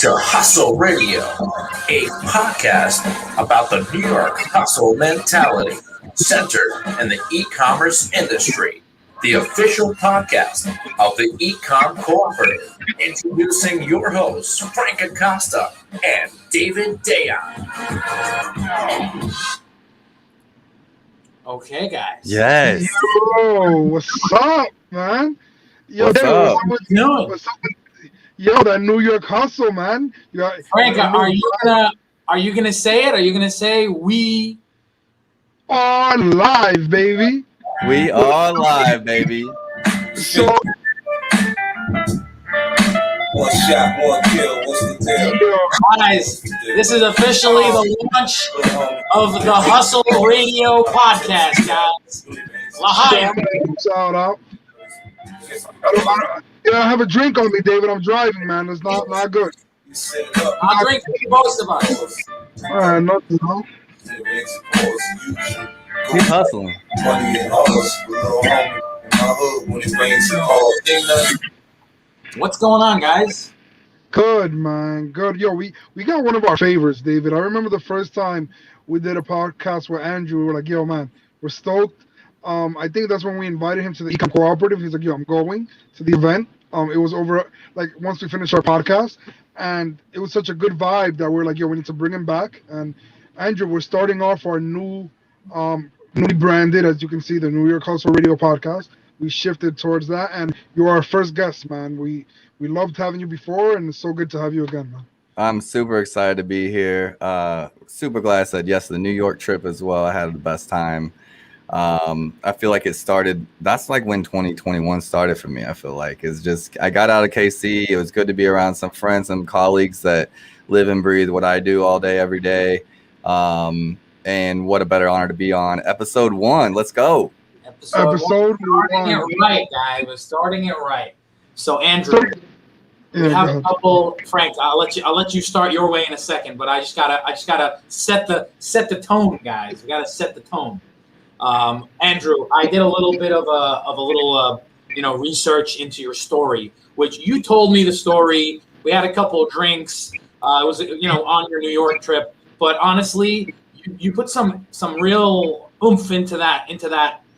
to Hustle Radio, a podcast about the New York hustle mentality centered in the e-commerce industry. The official podcast of the Ecom Cooperative, introducing your hosts, Frank Acosta and David Dayon. Okay, guys. Yes. Yo, what's up, man? Yo, What's David, up? What's up with, yo, that New York hustle, man. Frank, are you gonna say it? Are you gonna say we are live, baby? We are live, baby. So, one shot, one kill. What's the deal? guys? This is officially the launch of the Hustle Radio podcast, guys. Lahai. shout out. I have a drink on me, David. I'm driving, man. It's not good. You set it up. I'll drink for most of us. All right, nothing, no. Keep hustling. Money and hours with little homie in my hood when it rains and hard. What's going on, guys? Good, man. Good. Yo, we got one of our favorites, David. I remember the first time we did a podcast with Andrew. We were like, yo, man, we're stoked. I think that's when we invited him to the Ecom Cooperative. He's like, yo, I'm going to the event. It was over, like, once we finished our podcast. And it was such a good vibe that we're like, yo, we need to bring him back. And Andrew, we're starting off our newly branded, as you can see, the New York Hustle Radio podcast. We shifted towards that. And you're our first guest, man. We loved having you before, and it's so good to have you again, man. I'm super excited to be here. Super glad I said yes to the New York trip as well. I had the best time. I feel like it started, that's like when 2021 started for me. I feel like it's just, I got out of KC. It was good to be around some friends and colleagues that live and breathe what I do all day, every day. And what a better honor to be on episode 1. Let's go. Episode starting it right, guys. We're starting it right. So, Andrew, we have a couple. Frank, I'll let you start your way in a second, but I just gotta set the tone, guys. We gotta set the tone. Andrew, I did a little bit of a research into your story, which you told me the story. We had a couple of drinks. It was on your New York trip, but honestly, you put some real oomph into that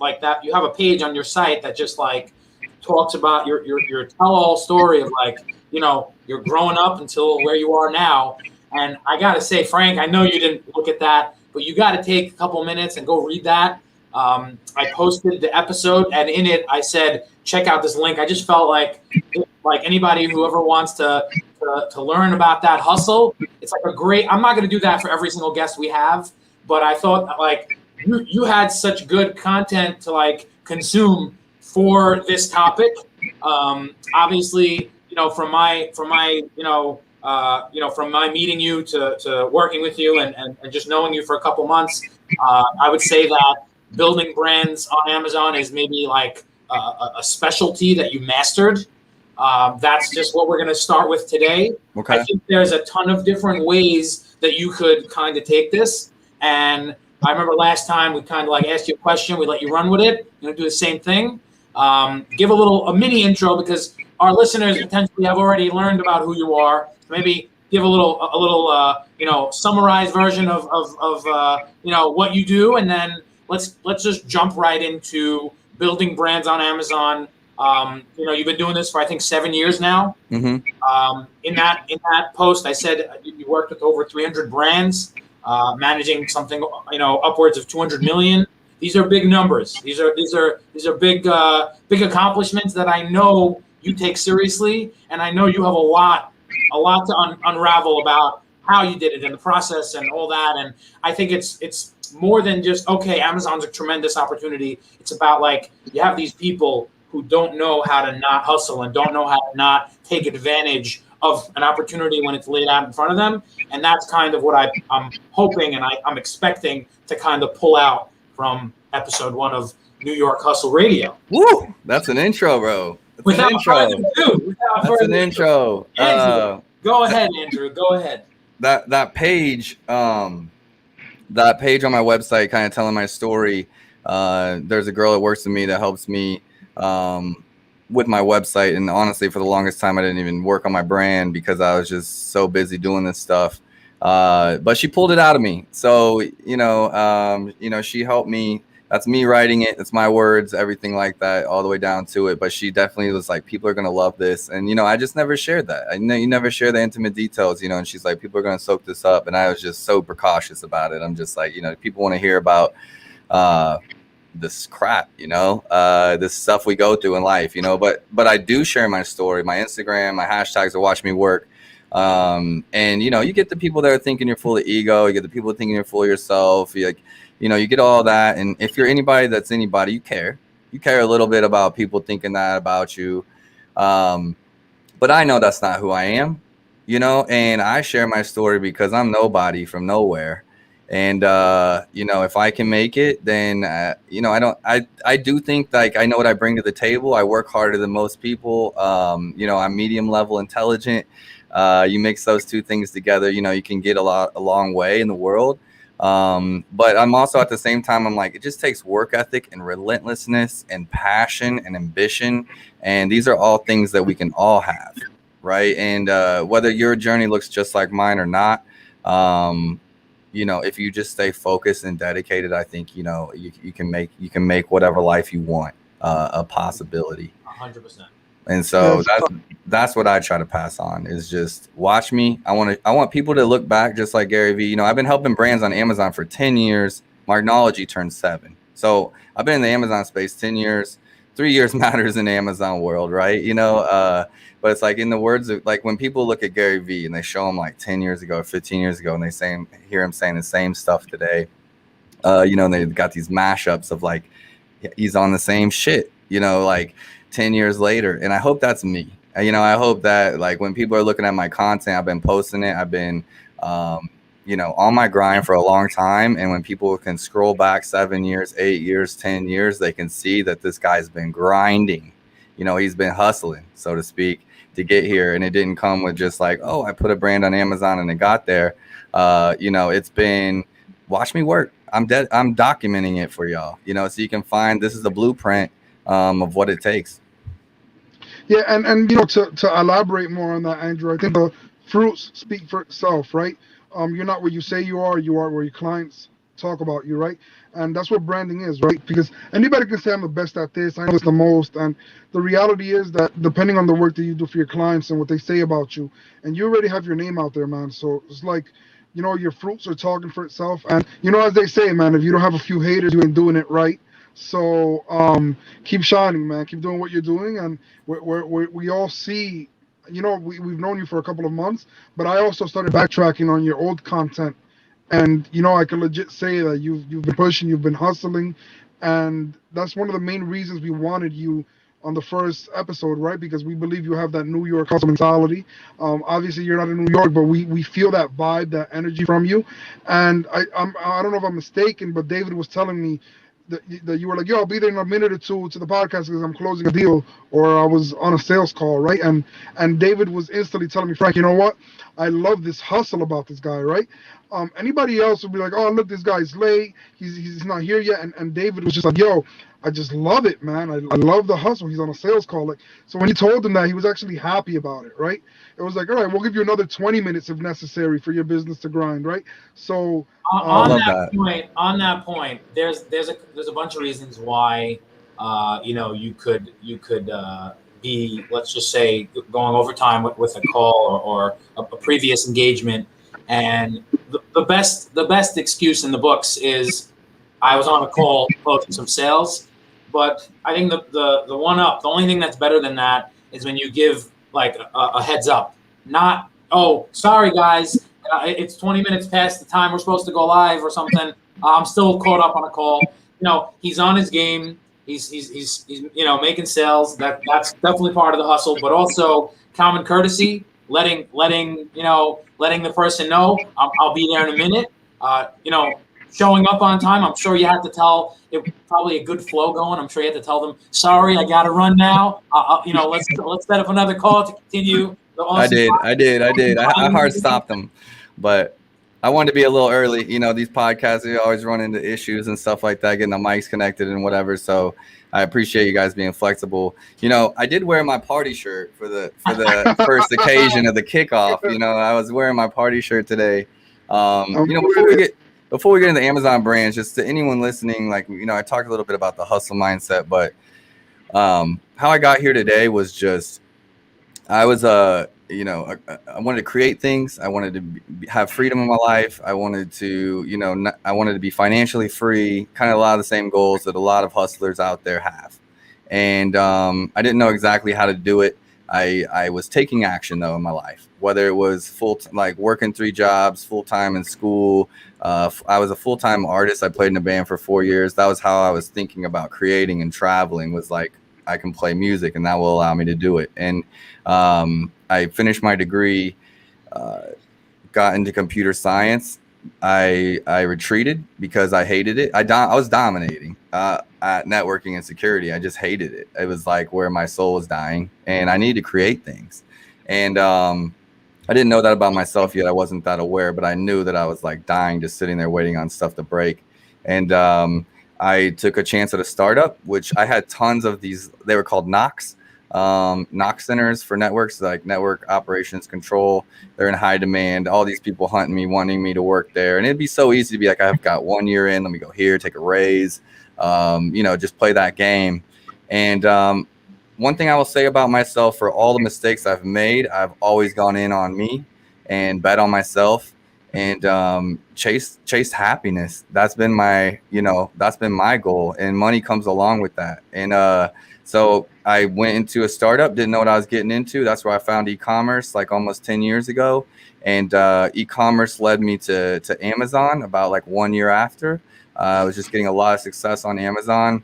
like that. You have a page on your site that just like talks about your tell-all story of like, you're growing up until where you are now. And I gotta say, Frank, I know you didn't look at that, but you got to take a couple minutes and go read that. I posted the episode, and in it, I said, check out this link. I just felt like anybody who ever wants to learn about that hustle, it's like a great. I'm not going to do that for every single guest we have, but I thought like you had such good content to like consume for this topic. Obviously, from my meeting you to working with you and just knowing you for a couple months, I would say that building brands on Amazon is maybe like a specialty that you mastered. That's just what we're going to start with today. Okay. I think there's a ton of different ways that you could kind of take this. And I remember last time we kind of like asked you a question, we let you run with it. You're going to do the same thing. Give a mini intro because our listeners potentially have already learned about who you are. Maybe give a little summarized version of what you do, and then let's just jump right into building brands on Amazon. You've been doing this for I think 7 years now. Mm-hmm. In that post, I said you worked with over 300 brands, managing something upwards of 200 million. These are big numbers. These are big accomplishments that I know you take seriously, and I know you have a lot to unravel about how you did it and the process and all that. And I think it's more than just, okay, Amazon's a tremendous opportunity. It's about like you have these people who don't know how to not hustle and don't know how to not take advantage of an opportunity when it's laid out in front of them. And that's kind of what I'm hoping and I'm expecting to kind of pull out from episode 1 of New York Hustle Radio. Woo! That's an intro, bro. Without further intro. Andrew, go ahead, Andrew. Go ahead. That page on my website, kind of telling my story. There's a girl that works with me that helps me with my website, and honestly, for the longest time, I didn't even work on my brand because I was just so busy doing this stuff. But she pulled it out of me. So, she helped me. That's me writing it. It's my words, everything like that, all the way down to it. But she definitely was like, people are going to love this. And, I just never shared that. I know you never share the intimate details, and she's like, people are going to soak this up. And I was just so precautious about it. I'm just like, people want to hear about this crap, this stuff we go through in life, but I do share my story, my Instagram, my hashtags are watch me work. And you get the people that are thinking you're full of ego, you get the people thinking you're full of yourself, you get all that. And if you're anybody that's anybody, you care a little bit about people thinking that about you. But I know that's not who I am, and I share my story because I'm nobody from nowhere. And, if I can make it, then, I do think like I know what I bring to the table. I work harder than most people. I'm medium level intelligent. You mix those two things together, you can get a long way in the world. But I'm also at the same time, I'm like, it just takes work ethic and relentlessness and passion and ambition. And these are all things that we can all have. Right. And, whether your journey looks just like mine or not, if you just stay focused and dedicated, I think, you can make whatever life you want a possibility. 100%. And so that's what I try to pass on is just watch me. I want people to look back just like Gary Vee. I've been helping brands on Amazon for 10 years. Marknology turned 7. So I've been in the Amazon space 10 years. 3 years matters in the Amazon world, right? But it's like in the words of like when people look at Gary Vee and they show him like 10 years ago, 15 years ago, and they hear him saying the same stuff today, and they've got these mashups of like, he's on the same shit, like 10 years later. And I hope that's me. I hope that like when people are looking at my content, I've been posting it. I've been, on my grind for a long time. And when people can scroll back 7 years, 8 years, 10 years, they can see that this guy's been grinding. He's been hustling, so to speak, to get here. And it didn't come with just like, oh, I put a brand on Amazon and it got there. It's been watch me work. I'm documenting it for y'all, so you can find this is the blueprint of what it takes. Yeah, and to elaborate more on that, Andrew, I think the fruits speak for itself, right? You're not where you say you are where your clients talk about you, right? And that's what branding is, right? Because anybody can say I'm the best at this, I know this the most, and the reality is that depending on the work that you do for your clients and what they say about you, and you already have your name out there, man. So it's like, your fruits are talking for itself. And as they say, man, if you don't have a few haters, you ain't doing it right. So keep shining, man. Keep doing what you're doing, and we all see. We've known you for a couple of months, but I also started backtracking on your old content, and I can legit say that you've been pushing, you've been hustling, and that's one of the main reasons we wanted you on the first episode, right? Because we believe you have that New York hustle mentality. Obviously, you're not in New York, but we feel that vibe, that energy from you. And I don't know if I'm mistaken, but David was telling me that you were like, yo, I'll be there in a minute or two to the podcast because I'm closing a deal, or I was on a sales call, right? And David was instantly telling me, Frank, you know what? I love this hustle about this guy, right? Anybody else would be like, oh, look, this guy's late. He's not here yet. And David was just like, yo, I just love it, man. I love the hustle. He's on a sales call. Like, so when he told him that, he was actually happy about it, right? It was like, all right, we'll give you another 20 minutes if necessary for your business to grind, right? So on that point, there's a bunch of reasons why you could be, let's just say, going overtime with a call or a previous engagement, and the best excuse in the books is I was on a call closing some sales. But I think the only thing that's better than that is when you give like a heads up, not, oh, sorry guys, it's 20 minutes past the time we're supposed to go live or something. I'm still caught up on a call. He's on his game. He's making sales. That's definitely part of the hustle, but also common courtesy, letting the person know I'll be there in a minute. Showing up on time. I'm sure you had to tell it, probably a good flow going. I'm sure you had to tell them, sorry, I got to run now. Let's set up another call to continue. I did. I hard stopped them, but I wanted to be a little early. These podcasts, they always run into issues and stuff like that, getting the mics connected and whatever. So I appreciate you guys being flexible. You know, I did wear my party shirt for the first occasion of the kickoff. You know, I was wearing my party shirt today. You know, before we get into Amazon brands, just to anyone listening, like, you know, I talked a little bit about the hustle mindset, but how I got here today was just I was you know, I wanted to create things. I wanted to have freedom in my life. I wanted to, you know, I wanted to be financially free. Kind of a lot of the same goals that a lot of hustlers out there have. And I didn't know exactly how to do it. I was taking action though in my life, whether it was like working 3 jobs, full time in school. I was a full-time artist. I played in a band for 4 years. That was how I was thinking about creating and traveling, was like, I can play music and that will allow me to do it. And I finished my degree, got into computer science. I retreated because I hated it. I was dominating at networking and security. I just hated it. It was like where my soul was dying, and I needed to create things. And I didn't know that about myself yet. I wasn't that aware, but I knew that I was like dying, just sitting there waiting on stuff to break. And I took a chance at a startup, which I had tons of these. They were called NOCs. NOC centers for networks, like network operations control. They're in high demand. All these people hunting me, wanting me to work there. And it'd be so easy to be like, I've got 1 year in, let me go here, take a raise, you know, just play that game. And one thing I will say about myself, for all the mistakes I've made, I've always gone in on me and bet on myself and chased happiness. That's been my, you know, that's been my goal, and money comes along with that. And so I went into a startup, didn't know what I was getting into. That's where I found e-commerce like almost 10 years ago. And e-commerce led me to Amazon about like 1 year after. I was just getting a lot of success on Amazon,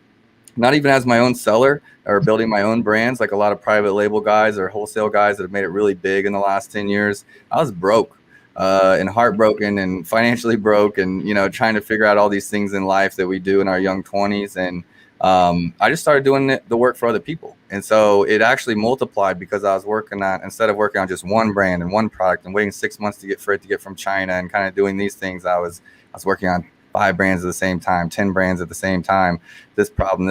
not even as my own seller or building my own brands, like a lot of private label guys or wholesale guys that have made it really big in the last 10 years. I was broke and heartbroken and financially broke, and, you know, trying to figure out all these things in life that we do in our young 20s. And I just started doing the work for other people. And so it actually multiplied, because I was working on, instead of working on just one brand and one product and waiting 6 months for it to get from China and kind of doing these things, I was working on 5 brands at the same time, 10 brands at the same time, this problem.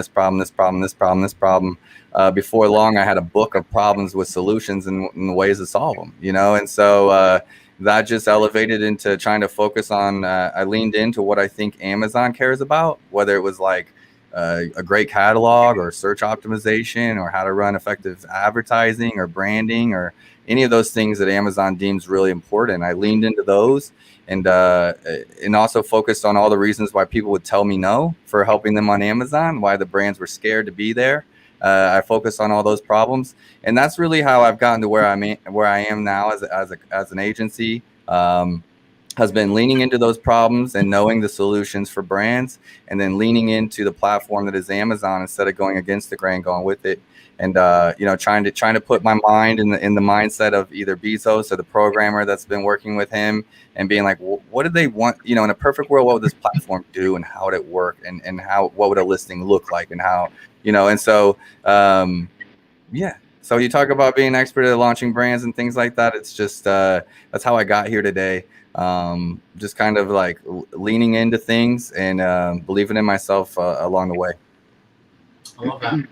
Before long, I had a book of problems with solutions and ways to solve them, you know? And so that just elevated into trying to focus on, I leaned into what I think Amazon cares about, whether it was like a great catalog or search optimization or how to run effective advertising or branding or any of those things that Amazon deems really important. I leaned into those and also focused on all the reasons why people would tell me no for helping them on Amazon, why the brands were scared to be there. I focused on all those problems, and that's really how I've gotten to where I am now as an agency. Has been leaning into those problems and knowing the solutions for brands, and then leaning into the platform that is Amazon instead of going against the grain, going with it. And you know, trying to put my mind in the mindset of either Bezos or the programmer that's been working with him, and being like, well, what do they want? You know, in a perfect world, what would this platform do, and how would it work, and what would a listing look like, and how, you know? And so yeah. So you talk about being an expert at launching brands and things like that. It's just that's how I got here today. Just kind of like leaning into things and believing in myself along the way. I love that.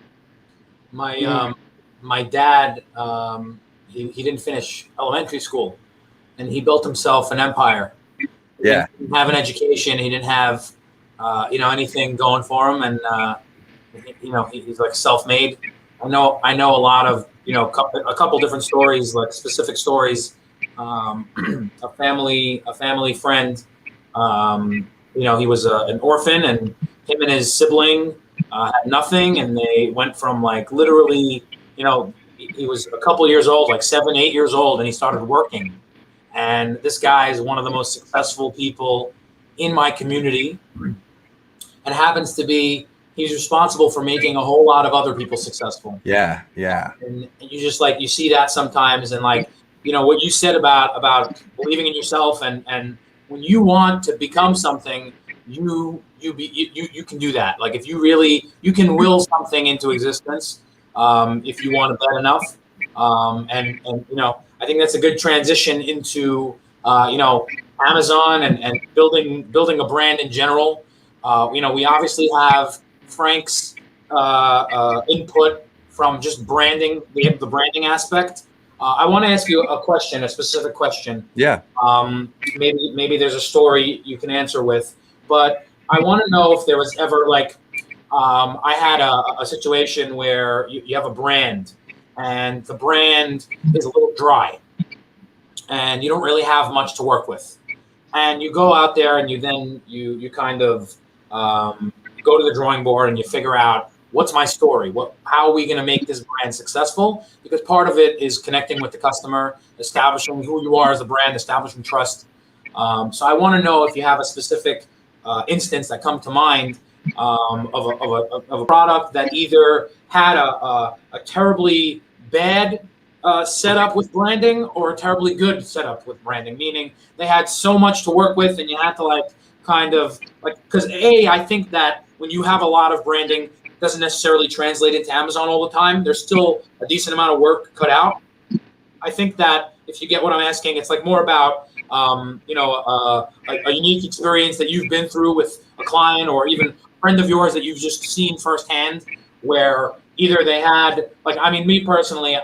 My dad, he didn't finish elementary school, and he built himself an empire. Yeah. He didn't have an education. He didn't have, you know, anything going for him. And, you know, he's like self-made. I know a lot of, you know, a couple different stories, like specific stories. A family friend, you know, he was an orphan, and him and his sibling had nothing, and they went from like literally, you know, he was a couple years old, like 7, 8 years old, and he started working. And this guy is one of the most successful people in my community, and happens to be, he's responsible for making a whole lot of other people successful. Yeah. And you just like, you see that sometimes, and like, you know, what you said about believing in yourself, and when you want to become something, you can do that. Like, if you really, you can will something into existence, if you want to bet enough. And you know, I think that's a good transition into you know, Amazon and building a brand in general. You know, we obviously have Frank's input from just branding, the branding aspect. I want to ask you a question, a specific question. Yeah. Maybe there's a story you can answer with, but I want to know if there was ever like I had a situation where you have a brand, and the brand is a little dry, and you don't really have much to work with, and you go out there and you kind of go to the drawing board and you figure out what's my story, how are we going to make this brand successful, because part of it is connecting with the customer, establishing who you are as a brand, establishing trust. So I want to know if you have a specific instance that come to mind of a product that either had a terribly bad setup with branding or a terribly good setup with branding, meaning they had so much to work with and you had to like kind of like, because I think that when you have a lot of branding, it doesn't necessarily translate into Amazon all the time. There's still a decent amount of work cut out. I think that if you get what I'm asking, it's like more about a unique experience that you've been through with a client or even a friend of yours that you've just seen firsthand, where either they had me personally,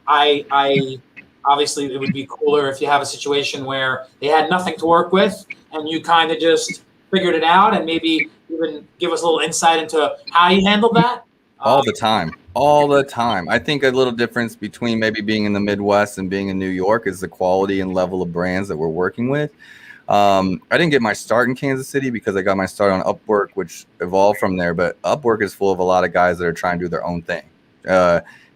I obviously it would be cooler if you have a situation where they had nothing to work with and you kind of just figured it out, and maybe even give us a little insight into how you handled that. All the time. I think a little difference between maybe being in the Midwest and being in New York is the quality and level of brands that we're working with. I didn't get my start in Kansas City because I got my start on Upwork, which evolved from there. But Upwork is full of a lot of guys that are trying to do their own thing.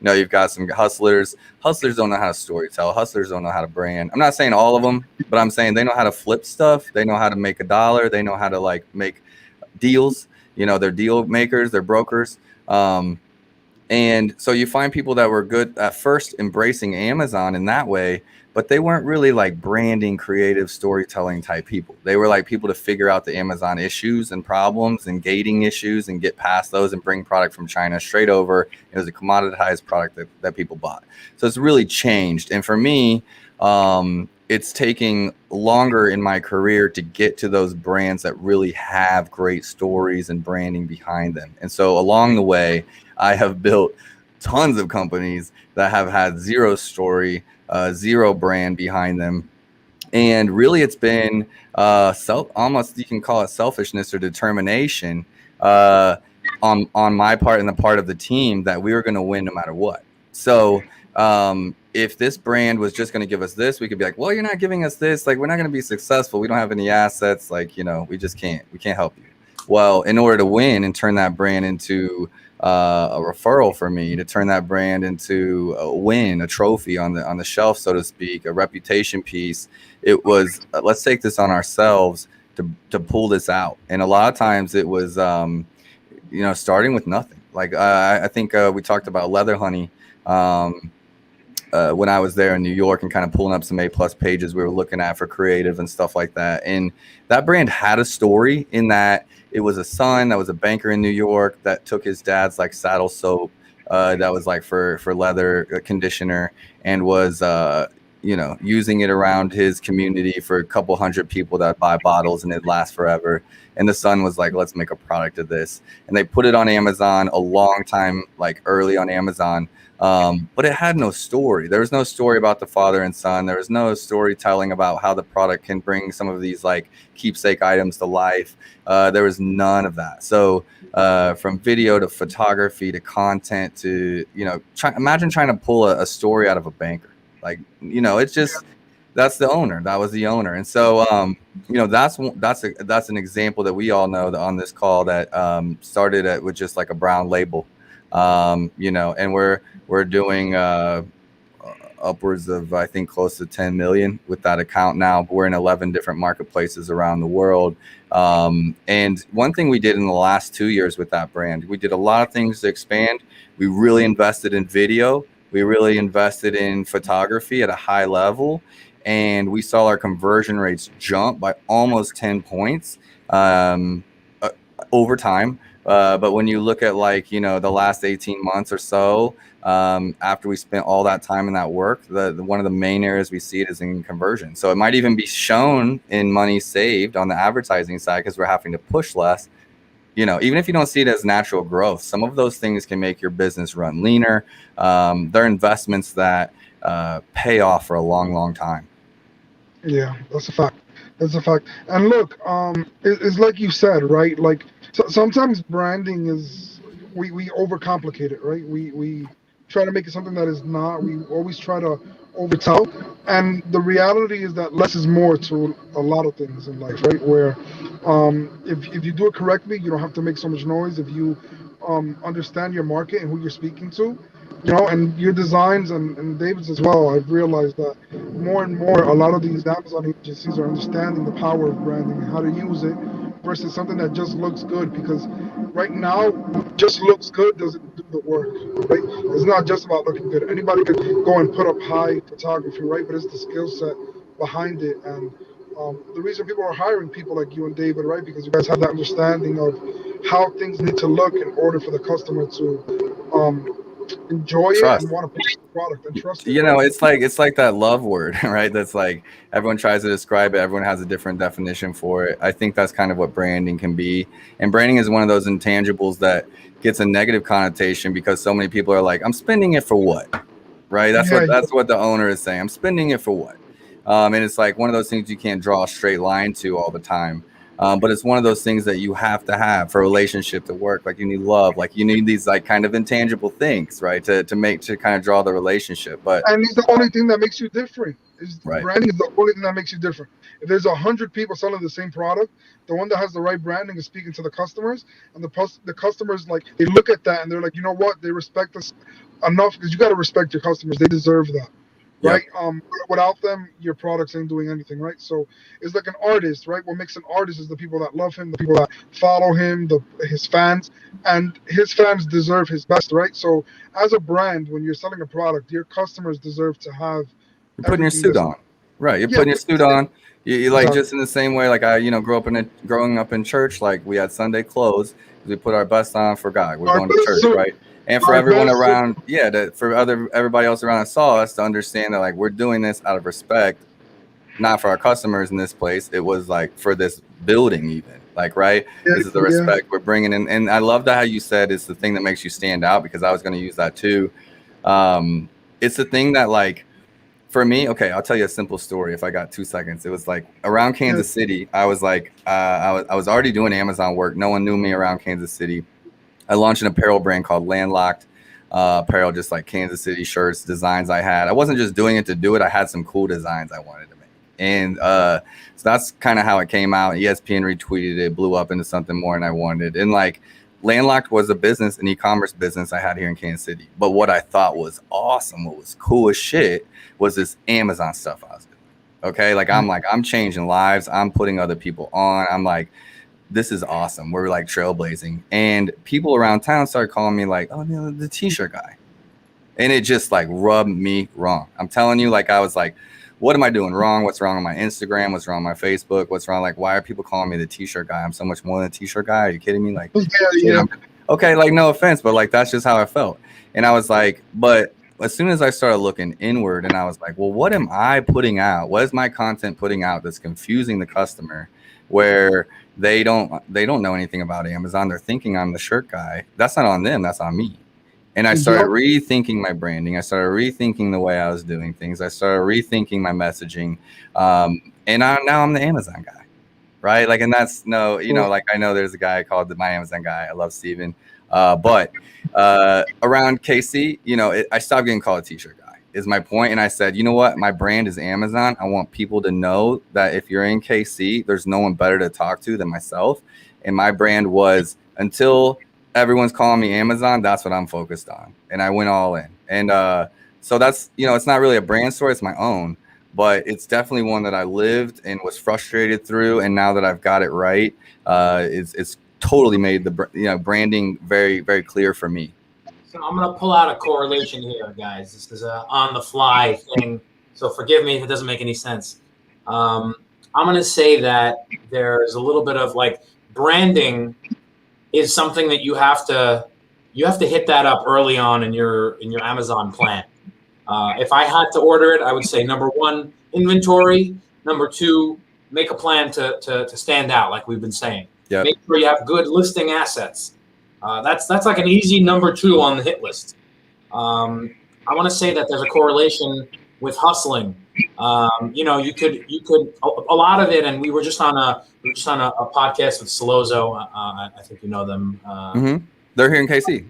You've got some hustlers. Hustlers don't know how to storytell. Hustlers don't know how to brand. I'm not saying all of them, but I'm saying they know how to flip stuff. They know how to make a dollar. They know how to like make deals. They're deal makers. They're brokers. And so you find people that were good at first embracing Amazon in that way, but they weren't really like branding, creative storytelling type people. They were like people to figure out the Amazon issues and problems and gating issues and get past those and bring product from China straight over. It was a commoditized product that people bought. So it's really changed. And for me, it's taking longer in my career to get to those brands that really have great stories and branding behind them. And so along the way, I have built tons of companies that have had zero story, zero brand behind them. And really it's been almost you can call it selfishness or determination on my part and the part of the team that we were going to win no matter what. So if this brand was just going to give us this, we could be like, well, you're not giving us this. Like, we're not going to be successful. We don't have any assets. Like, we just can't. We can't help you. Well, in order to win and turn that brand into a referral for me, to turn that brand into a win, a trophy on the shelf, so to speak, a reputation piece, it was let's take this on ourselves to pull this out. And a lot of times it was, starting with nothing. Like I think we talked about Leather Honey. When I was there in New York and kind of pulling up some A+ pages we were looking at for creative and stuff like that. And that brand had a story in that it was a son that was a banker in New York that took his dad's like saddle soap that was like for leather conditioner and was, using it around his community for a couple hundred people that buy bottles and it lasts forever. And the son was like, let's make a product of this. And they put it on Amazon a long time, like early on Amazon. But it had no story. There was no story about the father and son. There was no storytelling about how the product can bring some of these like keepsake items to life. There was none of that. So from video to photography to content to, imagine trying to pull a story out of a banker. Like, it's just, that's the owner. That was the owner. And so, that's an example that we all know that on this call that started with just like a brown label. And we're doing upwards of, I think, close to 10 million with that account now. But we're in 11 different marketplaces around the world. And one thing we did in the last 2 years with that brand, we did a lot of things to expand. We really invested in video. We really invested in photography at a high level. And we saw our conversion rates jump by almost 10 points over time. But when you look at the last 18 months or so, after we spent all that time in that work, one of the main areas we see it is in conversion. So it might even be shown in money saved on the advertising side because we're having to push less. even if you don't see it as natural growth, some of those things can make your business run leaner. They're investments that pay off for a long, long time. Yeah, that's a fact. That's a fact. And look, it's like you said, right? Like sometimes branding is we overcomplicate it, right? We try to make it something that is not. We always try to overtell, and the reality is that less is more to a lot of things in life, right? Where if you do it correctly, you don't have to make so much noise. If you understand your market and who you're speaking to, and your designs and David's as well, I've realized that more and more, a lot of these Amazon agencies are understanding the power of branding and how to use it versus something that just looks good. Because right now, just looks good doesn't do the work, right? It's not just about looking good. Anybody could go and put up high photography, right? But it's the skill set behind it. And the reason people are hiring people like you and David, right? Because you guys have that understanding of how things need to look in order for the customer to enjoy it and Trust. want to purchase the product and trust it, right? It's like that love word, right? That's like everyone tries to describe it. Everyone has a different definition for it. I think that's kind of what branding can be. And branding is one of those intangibles that gets a negative connotation because so many people are like, I'm spending it for what? Right? That's what the owner is saying. I'm spending it for what? And it's like one of those things you can't draw a straight line to all the time. But it's one of those things that you have to have for a relationship to work. Like you need love, like you need these like kind of intangible things, right? To kind of draw the relationship. But And it's the only thing that makes you different. right. Branding is the only thing that makes you different. If there's 100 people selling the same product, the one that has the right branding is speaking to the customers, and the customers like they look at that and they're like, you know what? They respect us enough because you got to respect your customers. They deserve that. Yep. Right. Without them, your products ain't doing anything, right? So it's like an artist, right? What makes an artist is the people that love him, the people that follow him, his fans, and his fans deserve his best, right? So as a brand, when you're selling a product, your customers deserve to have You're putting your everything suit that's on, right? You're yeah, putting your suit on. You like exactly. just in the same way, like I, growing up in church, like we had Sunday clothes. We put our best on for God. We're Our going to best church, suit, right? And for our everyone best suit. around, for everybody else around that saw us to understand that like we're doing this out of respect, not for our customers in this place. It was like for this building, even like right. This is the Yeah, respect we're bringing in, and I love that how you said it's the thing that makes you stand out because I was going to use that too. It's the thing that like. For me, okay, I'll tell you a simple story. If I got 2 seconds, it was like around Kansas City. I was like, I was already doing Amazon work. No one knew me around Kansas City. I launched an apparel brand called Landlocked Apparel, just like Kansas City shirts, designs I had. I wasn't just doing it to do it. I had some cool designs I wanted to make. And so that's kind of how it came out. ESPN retweeted it, blew up into something more than I wanted. And like Landlocked was a business, an e-commerce business I had here in Kansas City. But what I thought was awesome, what was cool as shit, was this Amazon stuff I was doing. Okay, I'm changing lives. I'm putting other people on. I'm like, this is awesome. We're like trailblazing, and people around town started calling me like, oh, the t-shirt guy, and it just like rubbed me wrong. I'm telling you, like I was like, what am I doing wrong? What's wrong on my Instagram? What's wrong on my Facebook? What's wrong? Like, why are people calling me the t-shirt guy? I'm so much more than a t-shirt guy. Are you kidding me? Like, yeah. okay, like no offense, but like that's just how I felt. And I was like, but as soon as I started looking inward and I was like, well, what am I putting out? What is my content putting out that's confusing the customer where they don't know anything about Amazon? They're thinking I'm the shirt guy. That's not on them, that's on me. And I started rethinking my branding. I started rethinking the way I was doing things. I started rethinking my messaging. And now I'm the Amazon guy. Right. Like, and that's like I know there's a guy called my Amazon guy. I love Steven. But around KC, I stopped getting called a t-shirt guy is my point. And I said, you know what? My brand is Amazon. I want people to know that if you're in KC, there's no one better to talk to than myself. And my brand was until everyone's calling me Amazon, that's what I'm focused on. And I went all in. And so that's, it's not really a brand story. It's my own. But it's definitely one that I lived and was frustrated through. And now that I've got it right, it's totally made the branding very, very clear for me. So I'm going to pull out a correlation here, guys. This is a on the fly thing. So forgive me if it doesn't make any sense. I'm going to say that there's a little bit of like branding is something that you have to hit that up early on in your Amazon plan. If I had to order it, I would say number one, inventory. Number two, make a plan to stand out, like we've been saying. Yep. Make sure you have good listing assets. That's like an easy number 2 on the hit list. I want to say that there's a correlation with hustling. You could a lot of it, and we were just on a podcast with Solozo. I think you know them. They're here in KC.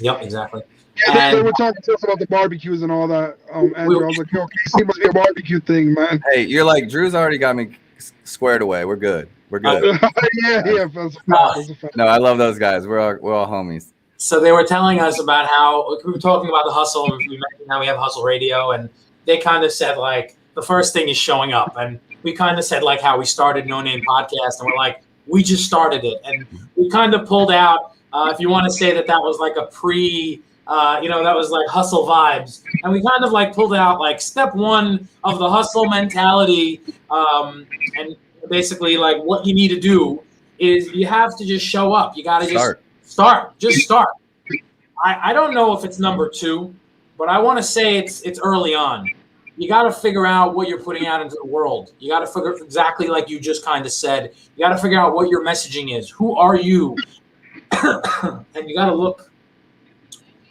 Yep, exactly. Yeah, they were talking to us about the barbecues and all that. Andrew, I was like, yo, KC must be a barbecue thing, man. Hey, you're like, Drew's already got me squared away. We're good. We're good. yeah, that's a fact. No, I love those guys. We're all homies. So they were telling us about how we were talking about the hustle. We mentioned how we have Hustle Radio, and they kind of said like the first thing is showing up, and we kind of said like how we started No Name Podcast, and we're like we just started it, and we kind of pulled out. If you want to say that was like a pre. That was like hustle vibes. And we kind of like pulled out like step 1 of the hustle mentality. And basically like what you need to do is you have to just show up. You got to just start. Just start. I don't know if it's number 2, but I want to say it's early on. You got to figure out what you're putting out into the world. You got to figure exactly like you just kind of said. You got to figure out what your messaging is. Who are you? And you got to look.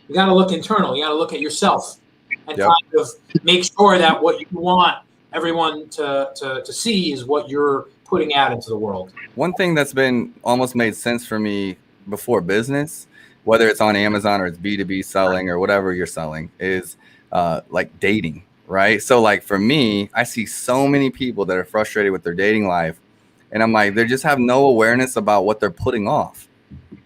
You got to look internal. You got to look at yourself and kind of make sure that what you want everyone to see is what you're putting out into the world. One thing that's been almost made sense for me before business, whether it's on Amazon or it's B2B selling or whatever you're selling, is like dating, right? So like for me, I see so many people that are frustrated with their dating life, and I'm like, they just have no awareness about what they're putting off,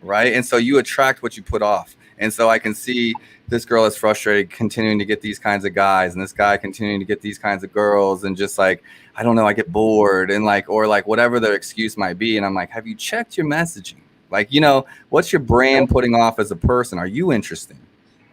right? And so you attract what you put off. And so I can see this girl is frustrated, continuing to get these kinds of guys, and this guy continuing to get these kinds of girls, and just like, I don't know, I get bored, and like, or like whatever their excuse might be. And I'm like, have you checked your messaging? Like, what's your brand putting off as a person? Are you interesting?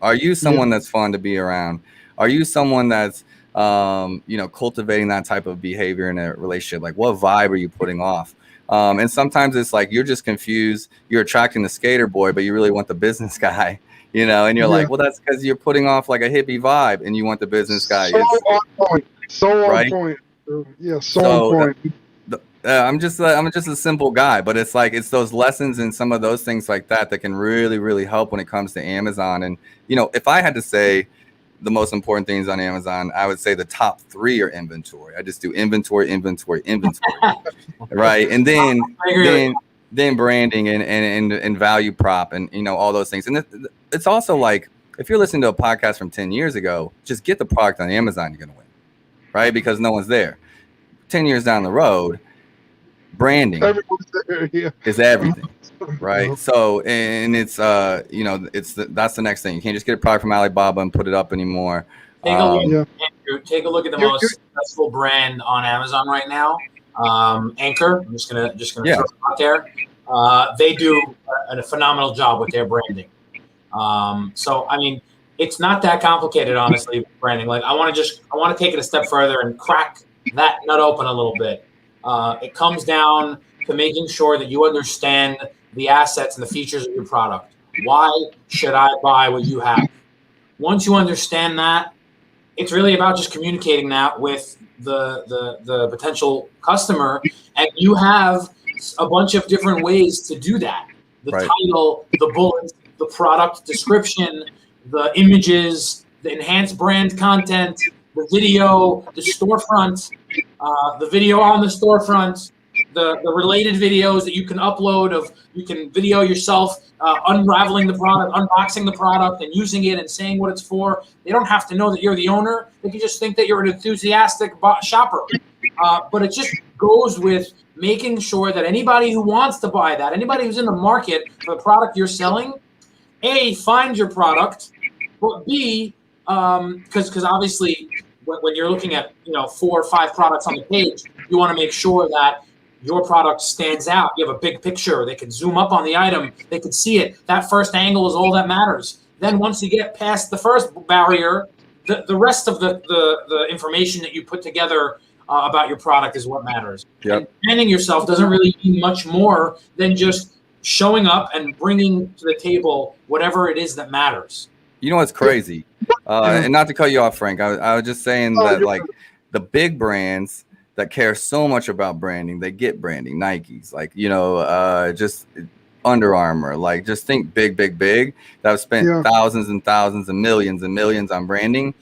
Are you someone that's fun to be around? Are you someone that's, cultivating that type of behavior in a relationship? Like, what vibe are you putting off? And sometimes it's like you're just confused. You're attracting the skater boy, but you really want the business guy, and you're like, well, that's because you're putting off like a hippie vibe, and you want the business guy. On point. On point. Yeah, on point. I'm just a simple guy, but it's like it's those lessons and some of those things like that can really, really help when it comes to Amazon. And if I had to say the most important things on Amazon, I would say the top 3 are inventory. I just do inventory, right? And then branding and value prop and all those things. And it's also like, if you're listening to a podcast from 10 years ago, just get the product on Amazon, you're going to win, right? Because no one's there. 10 years down the road, branding is everything, right? So, and it's that's the next thing. You can't just get a product from Alibaba and put it up anymore. Take a look at the most successful brand on Amazon right now, Anchor. I'm just gonna throw it out there. They do a phenomenal job with their branding. So I mean, it's not that complicated, honestly. Branding, like I want to take it a step further and crack that nut open a little bit. It comes down to making sure that you understand the assets and the features of your product. Why should I buy what you have? Once you understand that, it's really about just communicating that with the potential customer, and you have a bunch of different ways to do that. The title, the bullets, the product description, the images, the enhanced brand content, the video, the storefront, the video on the storefront, the related videos that you can upload you can video yourself unraveling the product, unboxing the product and using it and saying what it's for. They don't have to know that you're the owner. They can just think that you're an enthusiastic shopper. But it just goes with making sure that anybody who wants to buy that, anybody who's in the market for the product you're selling, A, find your product, but B, because obviously when you're looking at 4 or 5 products on the page, you want to make sure that your product stands out. You have a big picture. They can zoom up on the item. They can see it. That first angle is all that matters. Then once you get past the first barrier, the rest of the information that you put together about your product is what matters. Yep. And branding yourself doesn't really mean much more than just showing up and bringing to the table whatever it is that matters. You know what's crazy? And not to cut you off, Frank, I was just saying that like the big brands, that care so much about branding. They get branding, Nikes, like, just Under Armour, like just think big, that have spent thousands and thousands and millions on branding.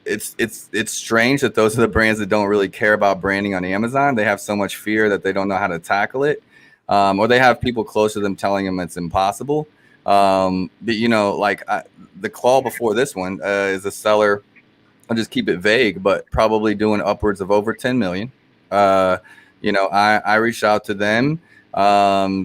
It's strange that those are the brands that don't really care about branding on Amazon. They have so much fear that they don't know how to tackle it, or they have people close to them telling them it's impossible. But the claw before this one is a seller. I'll just keep it vague, but probably doing upwards of over 10 million. I reached out to them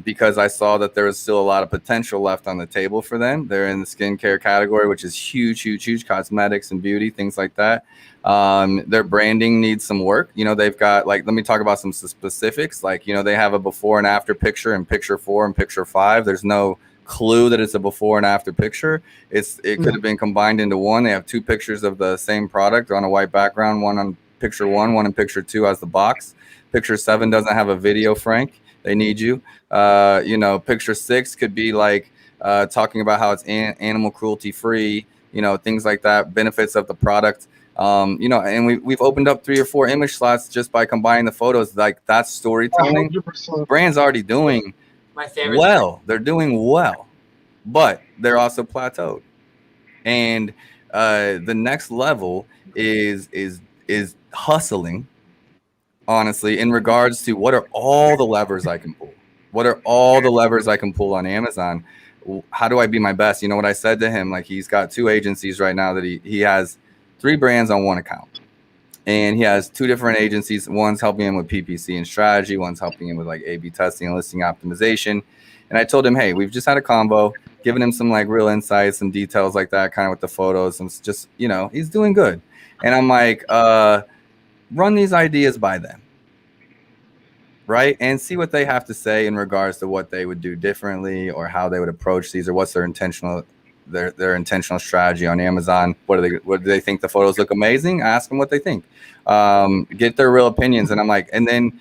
because I saw that there was still a lot of potential left on the table for them. They're in the skincare category, which is huge, cosmetics and beauty, things like that. Their branding needs some work. They've got, let me talk about some specifics. They have a before and after picture in picture 4 and picture 5. There's no clue that it's a before and after picture. It could have been combined into one. They have 2 pictures of the same product on a white background, one on picture 1, one in picture 2 as the box. Picture 7 doesn't have a video, Frank. They need you. Picture 6 could be talking about how it's animal cruelty free, things like that, benefits of the product. And we've opened up 3 or 4 image slots just by combining the photos. That's storytelling. 100%. Brand's already doing well. They're doing well, but they're also plateaued. And the next level is hustling, honestly, in regards to what are all the levers I can pull? What are all the levers I can pull on Amazon? How do I be my best? You know what I said to him? He's got 2 agencies right now that he has 3 brands on one account. And he has 2 different agencies. One's helping him with PPC and strategy. One's helping him with A/B testing and listing optimization. And I told him, hey, we've just had a convo, giving him some real insights, some details like that, kind of with the photos. And just, he's doing good. And I'm like, run these ideas by them, right? And see what they have to say in regards to what they would do differently or how they would approach these or what's their intentional strategy on Amazon. What do they think? The photos look amazing? Ask them what they think. Get their real opinions. And I'm like, and then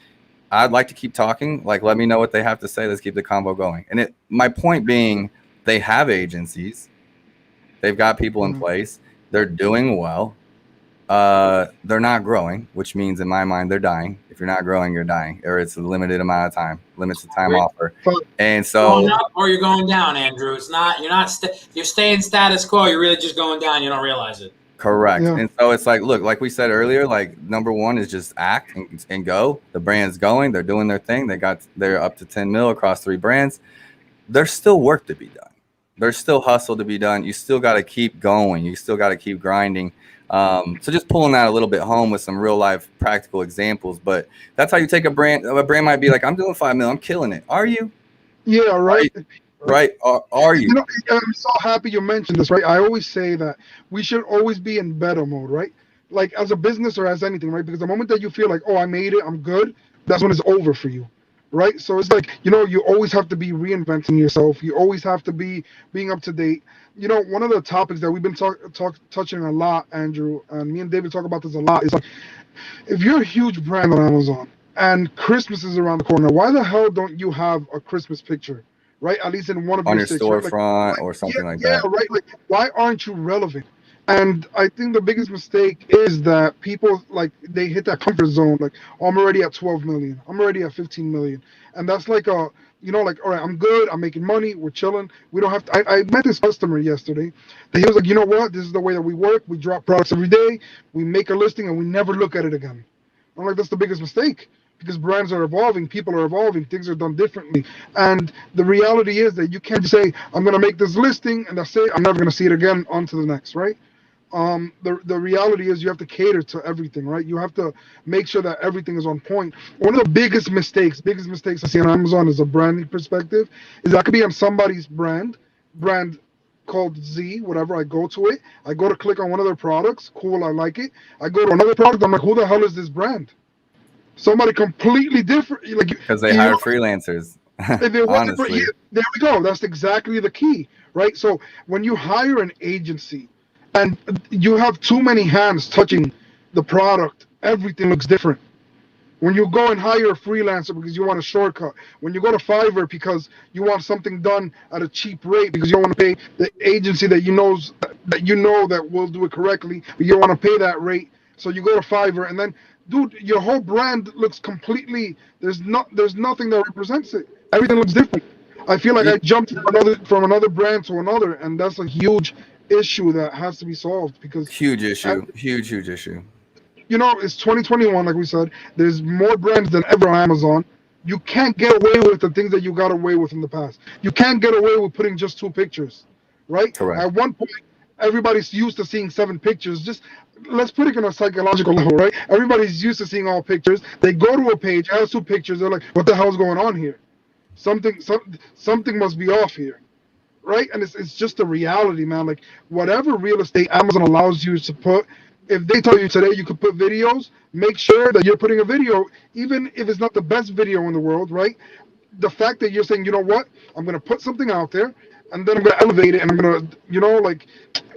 I'd like to keep talking. Let me know what they have to say. Let's keep the convo going. And my point being, they have agencies. They've got people in place. They're doing well. They're not growing, which means in my mind, they're dying. If you're not growing, you're dying, or it's a limited amount of time, limits the time offer. And so, going up or you're going down, Andrew. It's not, you're staying status quo. You're really just going down. You don't realize it. Correct. Yeah. And so it's look, like we said earlier, number one is just act and go. The brand's going, they're doing their thing. They're up to 10 mil across 3 brands. There's still work to be done. There's still hustle to be done. You still got to keep going. You still got to keep grinding. So just pulling that a little bit home with some real life practical examples, but that's how you take a brand. A brand might be I'm doing 5 mil. I'm killing it. Are you? Yeah. Right. Right. Are you? I'm so happy you mentioned this, right? I always say that we should always be in better mode, right? As a business or as anything, right? Because the moment that you feel oh, I made it, I'm good, that's when it's over for you, right? So it's you always have to be reinventing yourself. You always have to be being up to date. One of the topics that we've been touching a lot, Andrew, and me and David talk about this a lot, is if you're a huge brand on Amazon and Christmas is around the corner, why the hell don't you have a Christmas picture? Right, at least in one of your storefront or something like that. Yeah, right. Why aren't you relevant? And I think the biggest mistake is that people they hit that comfort zone. Oh, I'm already at 12 million. I'm already at 15 million, and that's all right, I'm good. I'm making money. We're chilling. We don't have to. I met this customer yesterday. That he was you know what? This is the way that we work. We drop products every day. We make a listing and we never look at it again. I'm that's the biggest mistake. Because brands are evolving, people are evolving, things are done differently. And the reality is that you can't just say, I'm going to make this listing and that's it. I'm never going to see it again, on to the next, right? The reality is you have to cater to everything, right? You have to make sure that everything is on point. One of the biggest mistakes I see on Amazon as a branding perspective is that could be on somebody's brand called Z, whatever. I go to it. I go to click on one of their products. Cool, I like it. I go to another product. I'm who the hell is this brand? Somebody completely different, because they hire freelancers. Honestly, there we go. That's exactly the key, right? So when you hire an agency and you have too many hands touching the product, everything looks different. When you go and hire a freelancer because you want a shortcut, when you go to Fiverr because you want something done at a cheap rate because you don't want to pay the agency that you know that will do it correctly, but you don't want to pay that rate, so you go to Fiverr and then dude, your whole brand looks completely. There's nothing that represents it. Everything looks different. I feel like Yeah. I jumped from another brand to another, and that's a huge issue that has to be solved because, Huge uh, issue. Huge issue. it's 2021, like we said. There's more brands than ever on Amazon. You can't get away with the things that you got away with in the past. You can't get away with putting just 2 pictures, right? Correct. At one point, everybody's used to seeing 7 pictures. Just let's put it on a psychological level, right? Everybody's used to seeing all pictures. They go to a page, has 2 pictures. They're like, "What the hell's going on here? Something must be off here." Right? And it's just a reality, man. Like whatever real estate Amazon allows you to put, if they tell you today you could put videos, make sure that you're putting a video, even if it's not the best video in the world, right? The fact that you're saying, you know what, I'm gonna put something out there, and then I'm gonna elevate it, and I'm gonna, like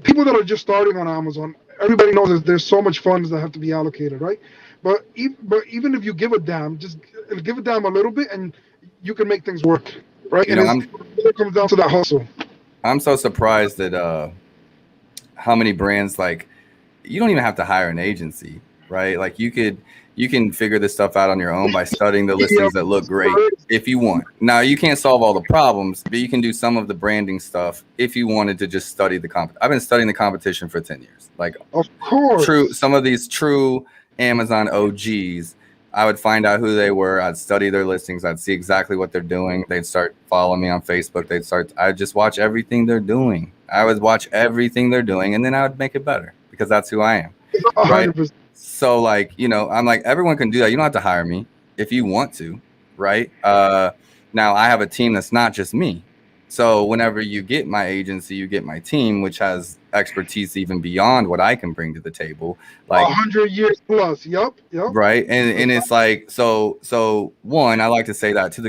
people that are just starting on Amazon, everybody knows that there's so much funds that have to be allocated, right? But even if you give a damn, just give a damn a little bit, and you can make things work, right? You And know, it comes down to that hustle. I'm so surprised at how many brands, like, you don't even have to hire an agency, right? Like you can figure this stuff out on your own by studying the listings that look great if you want. Now you can't solve all the problems, but you can do some of the branding stuff if you wanted to just study the I've been studying the competition for 10 years. Like Of course. some of these true Amazon OGs, I would find out who they were. I'd study their listings. I'd see exactly what they're doing. They'd start following me on Facebook. I'd just watch everything they're doing. I would watch everything they're doing, and then I would make it better because that's who I am. Right. 100%. So like, I'm like, everyone can do that. You don't have to hire me if you want to. Right. Now I have a team that's not just me. So whenever you get my agency, you get my team, which has expertise even beyond what I can bring to the table. Like 100 years plus. Yep. right. And it's like, so one, I like to say that to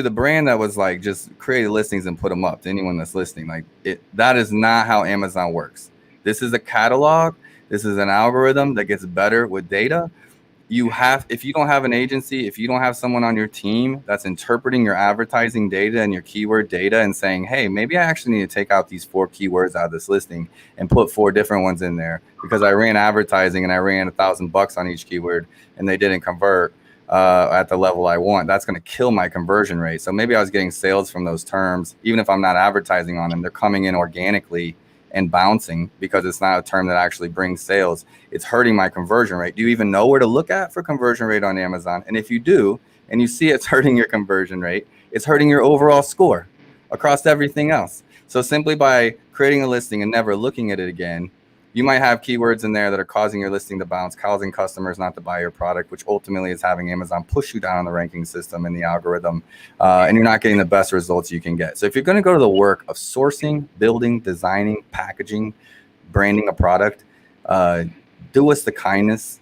the brand that was like just create listings and put them up to anyone that's listening. Like that is not how Amazon works. This is a catalog. This is an algorithm that gets better with data. If you don't have an agency, if you don't have someone on your team that's interpreting your advertising data and your keyword data and saying, hey, maybe I actually need to take out these 4 keywords out of this listing and put 4 different ones in there because I ran advertising and I ran $1,000 on each keyword and they didn't convert at the level I want. That's going to kill my conversion rate. So maybe I was getting sales from those terms, even if I'm not advertising on them, they're coming in organically and bouncing because it's not a term that actually brings sales. It's hurting my conversion rate. Do you even know where to look at for conversion rate on Amazon? And if you do, and you see it's hurting your conversion rate, it's hurting your overall score across everything else. So simply by creating a listing and never looking at it again, you might have keywords in there that are causing your listing to bounce, causing customers not to buy your product, which ultimately is having Amazon push you down on the ranking system and the algorithm, and you're not getting the best results you can get. So if you're going to go to the work of sourcing, building, designing, packaging, branding a product, do us the kindness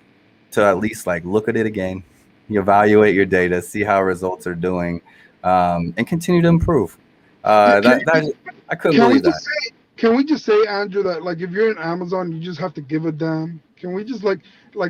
to at least like look at it again, you evaluate your data, see how results are doing, and continue to improve. I couldn't believe that. Can we just say, Andrew, that like if you're in Amazon, you just have to give a damn? Can we just like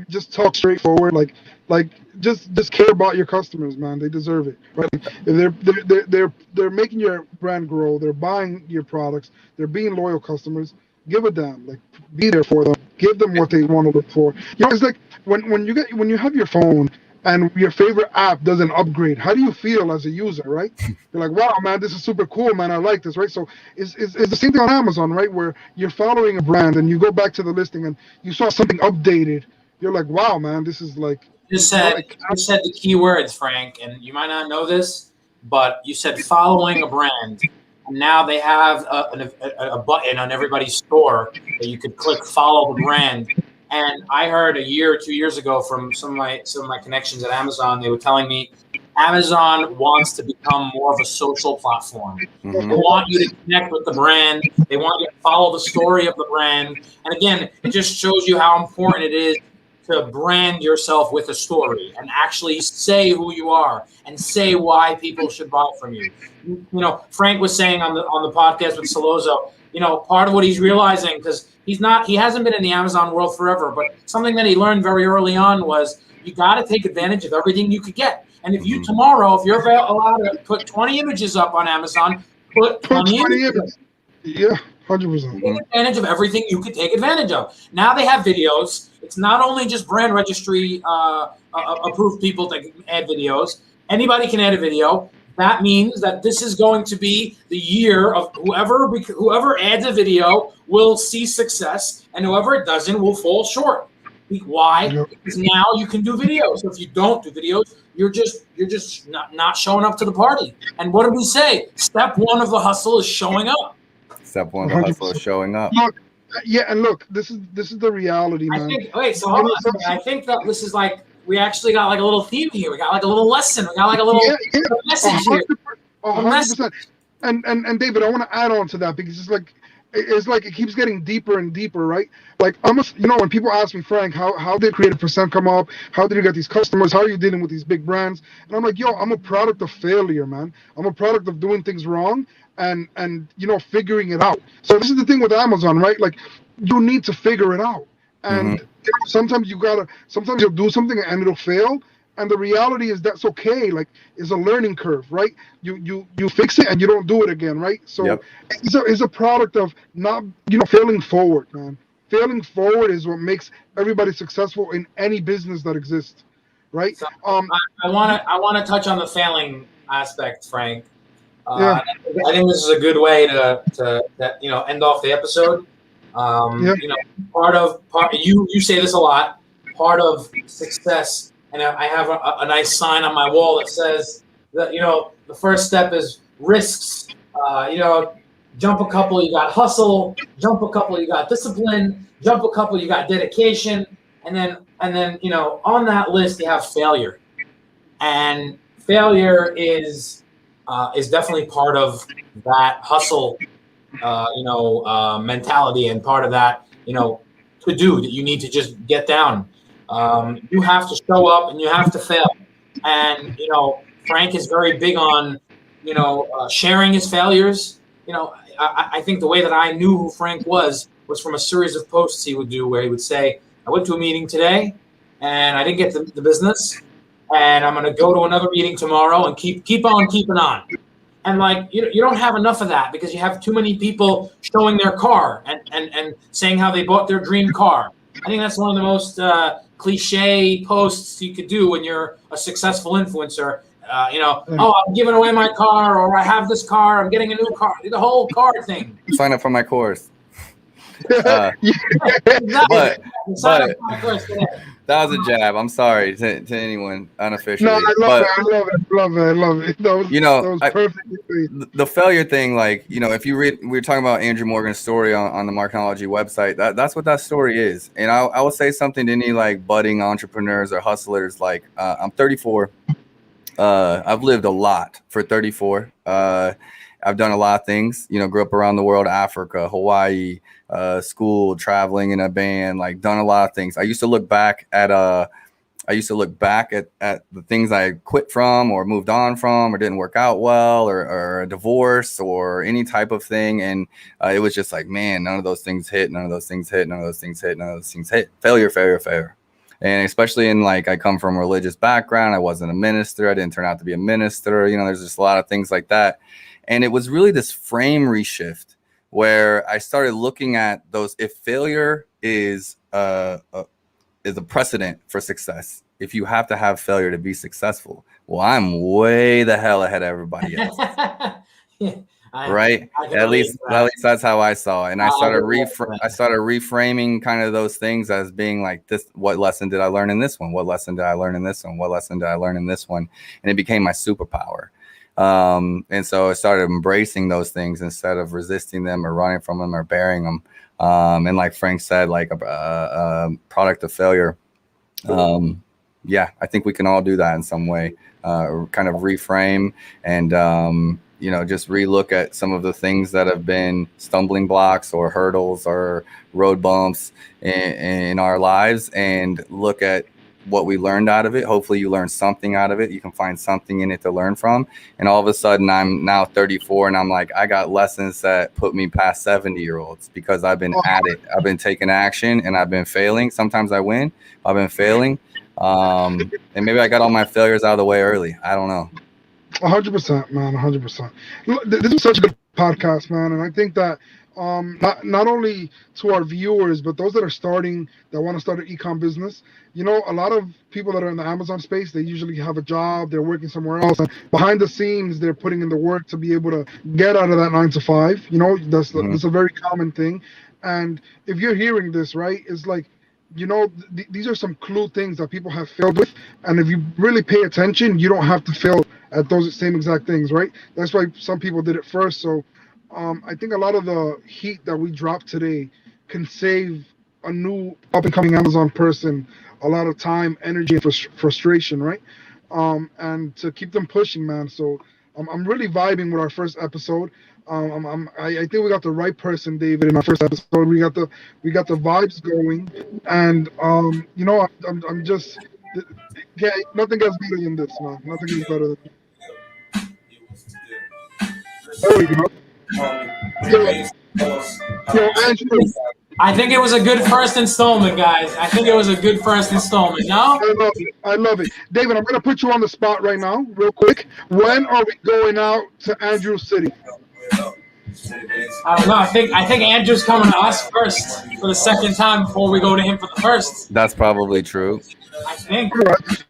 just talk straightforward, like just care about your customers, man? They deserve it, right? If they're making your brand grow, they're buying your products, they're being loyal customers. Give a damn, like be there for them, give them what they want to look for. It's like when you have your phone and your favorite app doesn't upgrade, how do you feel as a user, right? You're like, wow, man, this is super cool, man. I like this, right? So it's the same thing on Amazon, right? Where you're following a brand and you go back to the listing and you saw something updated. You're like, wow, man, this is like. You said the key words, Frank, and you might not know this, but you said following a brand. And now they have a button on everybody's store that you could click follow the brand. And I heard a year or 2 years ago from some of my connections at Amazon, they were telling me Amazon wants to become more of a social platform. Mm-hmm. They want you to connect with the brand. They want you to follow the story of the brand. And again, it just shows you how important it is to brand yourself with a story and actually say who you are and say why people should buy from you. Frank was saying on the podcast with Solozo, part of what he's realizing, because he hasn't been in the Amazon world forever, but something that he learned very early on was you got to take advantage of everything you could get. And if you tomorrow, if you're allowed to put 20 images up on Amazon, put 20 images. Yeah. 100%. Take advantage of everything you could take advantage of. Now they have videos. It's not only just brand registry approved people that can add videos. Anybody can add a video. That means that this is going to be the year of whoever adds a video will see success, and whoever doesn't will fall short. Why? Yep. Because now you can do videos. So if you don't do videos, you're just not showing up to the party. And what did we say? Step one of the hustle is showing up. Step one of the hustle is showing up. Look, yeah, and look, this is the reality, man. I think that this is like we actually got like a little theme here. We got like a little lesson. We got like a little message here. 100%. And David, I want to add on to that because it's like it keeps getting deeper and deeper, right? Like when people ask me, Frank, how did creative percent come up? How did you get these customers? How are you dealing with these big brands? And I'm like, yo, I'm a product of failure, man. I'm a product of doing things wrong and figuring it out. So this is the thing with Amazon, right? Like you need to figure it out. And sometimes you'll do something and it'll fail. And the reality is that's okay. Like it's a learning curve, right? You fix it and you don't do it again, right? So it's a product of not failing forward, man. Failing forward is what makes everybody successful in any business that exists, right? So, I want to touch on the failing aspect, Frank. I think this is a good way to end off the episode. You say this a lot. Part of success. And I have a nice sign on my wall that says that, the first step is risks. Jump a couple, you got hustle. Jump a couple, you got discipline. Jump a couple, you got dedication. And then on that list, you have failure. And failure is definitely part of that hustle, mentality and part of that, to do that you need to just get down. You have to show up and you have to fail. And, Frank is very big on, sharing his failures. I think the way that I knew who Frank was from a series of posts he would do where he would say, I went to a meeting today and I didn't get the business and I'm going to go to another meeting tomorrow and keep on keeping on. And like, you don't have enough of that because you have too many people showing their car and saying how they bought their dream car. I think that's one of the most cliche posts you could do when you're a successful influencer. Oh, I'm giving away my car, or I have this car, I'm getting a new car. The whole car thing. Sign up for my course. But that was a jab. I'm sorry to anyone unofficially. No, I love it. That was perfect. The failure thing, like, if you read, we were talking about Andrew Morgan's story on the Markenology website. That's what that story is. And I will say something to any like budding entrepreneurs or hustlers. Like, I'm 34. I've lived a lot for 34. I've done a lot of things, grew up around the world, Africa, Hawaii, school, traveling in a band, like done a lot of things. I used to look back at the things I quit from or moved on from or didn't work out well or a divorce or any type of thing. And it was just like, man, none of those things hit. Failure. And especially in like, I come from a religious background. I wasn't a minister. I didn't turn out to be a minister. There's just a lot of things like that. And it was really this frame reshift where I started looking at those. If failure is a precedent for success, if you have to have failure to be successful, well, I'm way the hell ahead of everybody else. Right? At least that's how I saw it. And I started reframing kind of those things as being like this. What lesson did I learn in this one? What lesson did I learn in this one? What lesson did I learn in this one? And it became my superpower. And so I started embracing those things instead of resisting them or running from them or burying them. And like Frank said, like a product of failure. I think we can all do that in some way, kind of reframe and, just relook at some of the things that have been stumbling blocks or hurdles or road bumps in our lives and look at what we learned out of it. Hopefully you learn something out of it. You can find something in it to learn from. And all of a sudden I'm now 34 and I'm like, I got lessons that put me past 70-year-olds because I've been at it. I've been taking action and I've been failing. Sometimes I win. I've been failing. And maybe I got all my failures out of the way early. I don't know. 100%, man. 100%. This is such a good podcast, man. And I think that not only to our viewers, but those that are starting, that want to start an e-com business. You know, a lot of people that are in the Amazon space, they usually have a job, they're working somewhere else, and behind the scenes, they're putting in the work to be able to get out of that 9 to 5. You know, Mhm. that's a very common thing. And if you're hearing this, right, it's like, you know, these are some clue things that people have failed with, and if you really pay attention, you don't have to fail at those same exact things, right? That's why some people did it first. So I think a lot of the heat that we drop today can save a new up and coming Amazon person a lot of time, energy, and frustration, right? And to keep them pushing, man. So I'm really vibing with our first episode. I think we got the right person, David, in our first episode. We got the vibes going, and you know, I'm just yeah, nothing gets better than this, man. Nothing gets better than there we go. Yo, yo, Andrew, I think it was a good first installment, guys. I think it was a good first installment. No? I love it. I love it. David, I'm going to put you on the spot right now, real quick. When are we going out to Andrew City? I don't know. I think Andrew's coming to us first for the second time before we go to him for the first. That's probably true. I think. All right.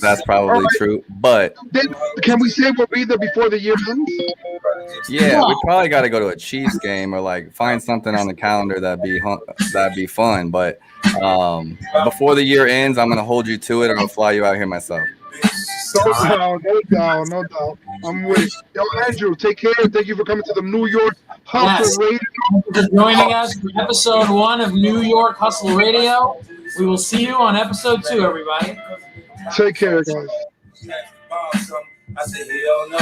That's probably true. But Then, can we say we'll be there before the year ends? yeah, we probably got to go to a Chiefs game or like find something on the calendar that'd be fun. But before the year ends, I'm gonna hold you to it, and I'll fly you out here myself. No doubt. I'm with it. Yo, Andrew, take care. Thank you for coming to the New York Hustle Radio. Thank you for joining us for episode 1 of New York Hustle Radio. We will see you on episode 2, everybody. Take care, guys. I said, hell no.